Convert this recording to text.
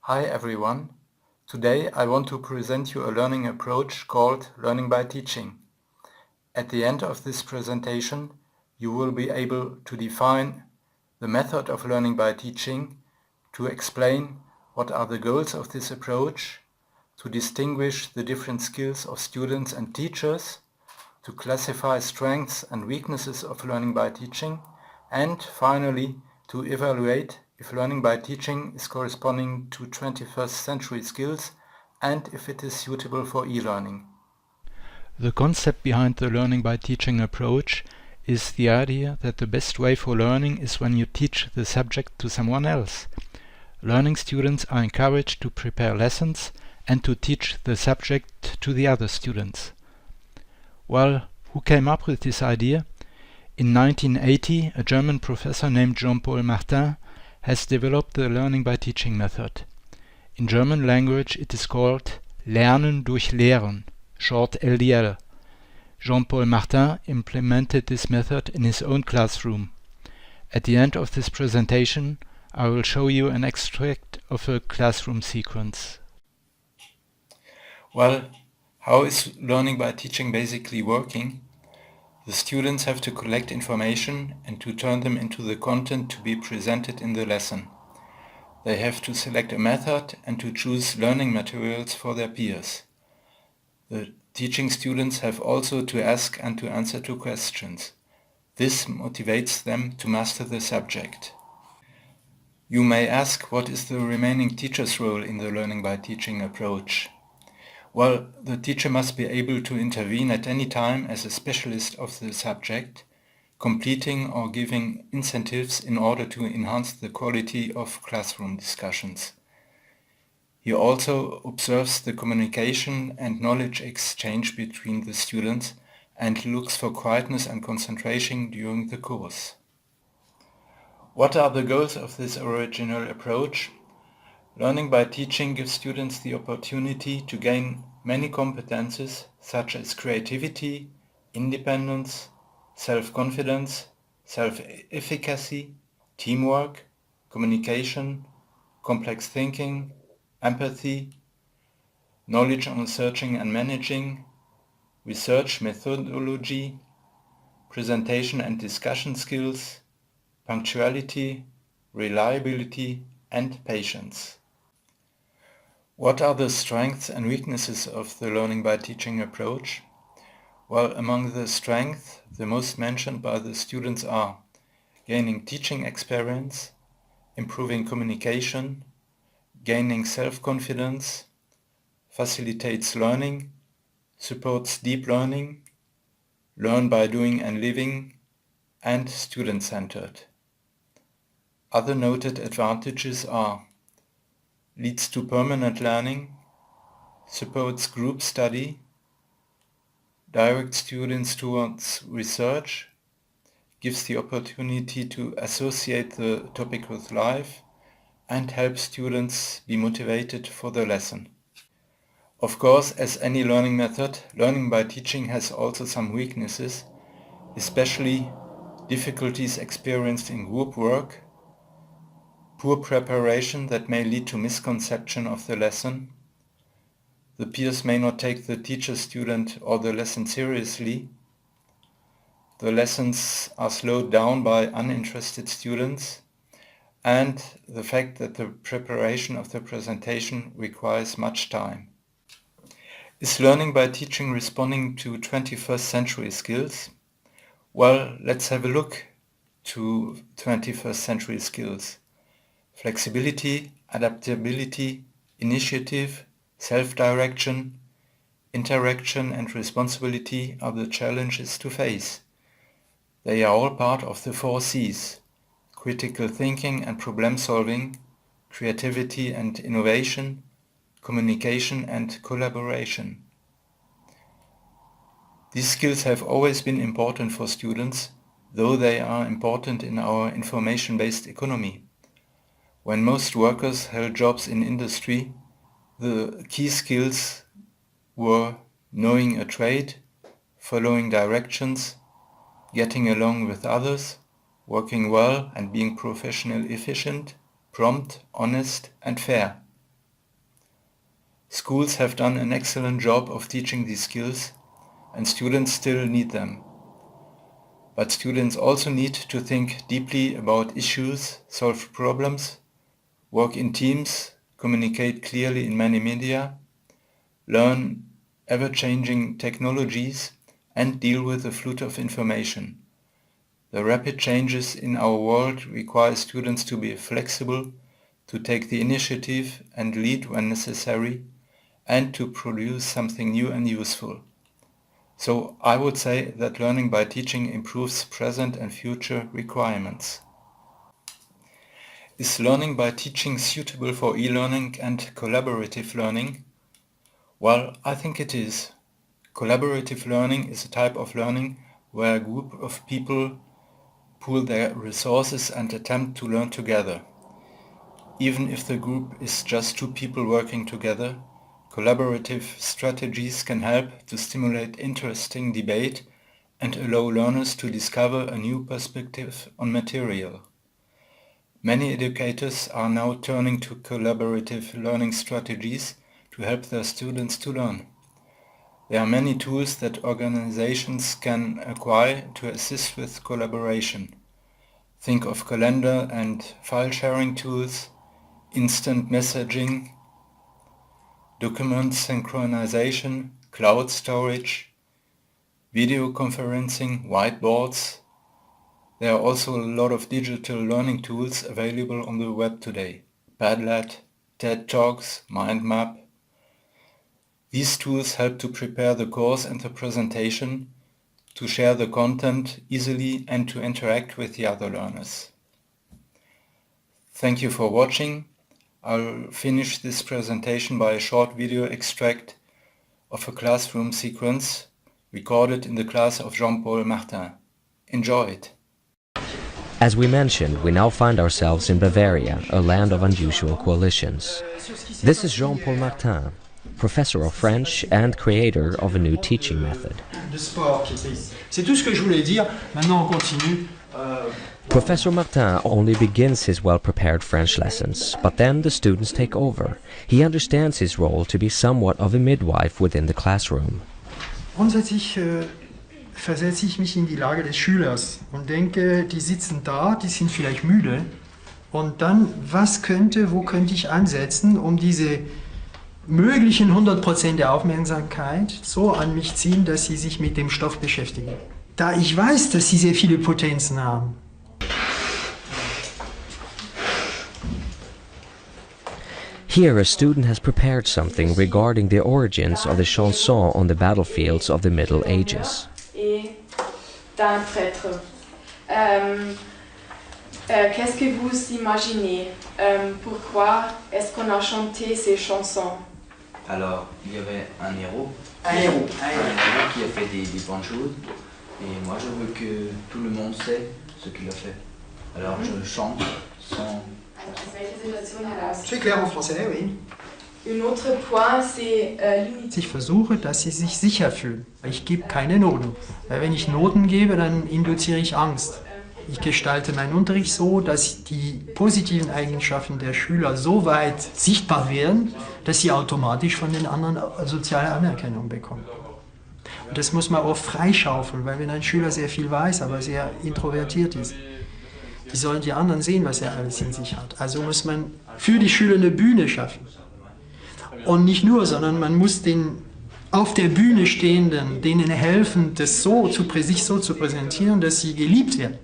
Hi everyone. Today I want to present you a learning approach called learning by teaching. At the end of this presentation, you will be able to define the method of learning by teaching, to explain what are the goals of this approach, to distinguish the different skills of students and teachers, to classify strengths and weaknesses of learning by teaching, and finally to evaluate if learning by teaching is corresponding to 21st century skills and if it is suitable for e-learning. The concept behind the learning by teaching approach is the idea that the best way for learning is when you teach the subject to someone else. Learning students are encouraged to prepare lessons and to teach the subject to the other students. Well, who came up with this idea? In 1980, a German professor named Jean-Paul Martin has developed the learning by teaching method. In German language it is called Lernen durch Lehren, short LDL. Jean-Paul Martin implemented this method in his own classroom. At the end of this presentation, I will show you an extract of a classroom sequence. Well, how is learning by teaching basically working? The students have to collect information and to turn them into the content to be presented in the lesson. They have to select a method and to choose learning materials for their peers. The teaching students have also to ask and to answer to questions. This motivates them to master the subject. You may ask, what is the remaining teacher's role in the learning by teaching approach? Well, the teacher must be able to intervene at any time as a specialist of the subject, completing or giving incentives in order to enhance the quality of classroom discussions. He also observes the communication and knowledge exchange between the students and looks for quietness and concentration during the course. What are the goals of this original approach? Learning by teaching gives students the opportunity to gain many competences such as creativity, independence, self-confidence, self-efficacy, teamwork, communication, complex thinking, empathy, knowledge on searching and managing, research methodology, presentation and discussion skills, punctuality, reliability, and patience. What are the strengths and weaknesses of the learning by teaching approach? Well, among the strengths, the most mentioned by the students are gaining teaching experience, improving communication, gaining self-confidence, facilitates learning, supports deep learning, learn by doing and living, and student-centered. Other noted advantages are leads to permanent learning, supports group study, directs students towards research, gives the opportunity to associate the topic with life, and helps students be motivated for the lesson. Of course, as any learning method, learning by teaching has also some weaknesses, especially difficulties experienced in group work, poor preparation that may lead to misconception of the lesson. The peers may not take the teacher, student, or the lesson seriously. The lessons are slowed down by uninterested students, and the fact that the preparation of the presentation requires much time. Is learning by teaching responding to 21st century skills? Well, let's have a look to 21st century skills. Flexibility, adaptability, initiative, self-direction, interaction and responsibility are the challenges to face. They are all part of the 4 C's: critical thinking and problem solving, creativity and innovation, communication and collaboration. These skills have always been important for students, though they are important in our information-based economy. When most workers held jobs in industry, the key skills were knowing a trade, following directions, getting along with others, working well and being professionally efficient, prompt, honest and fair. Schools have done an excellent job of teaching these skills, and students still need them. But students also need to think deeply about issues, solve problems, work in teams, communicate clearly in many media, learn ever-changing technologies, and deal with the flood of information. The rapid changes in our world require students to be flexible, to take the initiative and lead when necessary, and to produce something new and useful. So I would say that learning by teaching improves present and future requirements. Is learning by teaching suitable for e-learning and collaborative learning? Well, I think it is. Collaborative learning is a type of learning where a group of people pool their resources and attempt to learn together. Even if the group is just two people working together, collaborative strategies can help to stimulate interesting debate and allow learners to discover a new perspective on material. Many educators are now turning to collaborative learning strategies to help their students to learn. There are many tools that organizations can acquire to assist with collaboration. Think of calendar and file sharing tools, instant messaging, document synchronization, cloud storage, video conferencing, whiteboards. There are also a lot of digital learning tools available on the web today. Padlet, TED Talks, MindMap. These tools help to prepare the course and the presentation, to share the content easily and to interact with the other learners. Thank you for watching. I'll finish this presentation by a short video extract of a classroom sequence recorded in the class of Jean-Paul Martin. Enjoy it! As we mentioned, we now find ourselves in Bavaria, a land of unusual coalitions. This is Jean-Paul Martin, professor of French and creator of a new teaching method. C'est tout ce que je voulais dire. Maintenant on continue. Professor Martin only begins his well-prepared French lessons, but then the students take over. He understands his role to be somewhat of a midwife within the classroom. Grundsätzlich versetze ich mich in die Lage des Schülers und denke, die sitzen da, die sind vielleicht müde. Und dann, wo könnte ich ansetzen, um diese möglichen 100% der Aufmerksamkeit so an mich ziehen, dass sie sich mit dem Stoff beschäftigen. Da ich weiß, dass sie sehr viele Potenzen haben. Here a student has prepared something regarding the origins of the chanson on the battlefields of the Middle Ages. D'un prêtre. Qu'est-ce que vous imaginez? Pourquoi est-ce qu'on a chanté ces chansons? Alors, il y avait un héros. Un héros Qui a fait des bonnes choses. Et moi, je veux que tout le monde sait ce qu'il a fait. Alors, je chante sans... C'est clair en français, oui. Un autre point, c'est l'unité. Ich versuche, dass sie sich sicher fühlen. Ich gebe keine Noten. Weil wenn ich Noten gebe, dann induziere ich Angst. Ich gestalte meinen Unterricht so, dass die positiven Eigenschaften der Schüler so weit sichtbar werden, dass sie automatisch von den anderen soziale Anerkennung bekommen. Und das muss man auch freischaufeln, weil wenn ein Schüler sehr viel weiß, aber sehr introvertiert ist, die sollen die anderen sehen, was er alles in sich hat. Also muss man für die Schüler eine Bühne schaffen. Und nicht nur, sondern man muss den auf der Bühne Stehenden, denen helfen, sich so zu präsentieren, dass sie geliebt werden.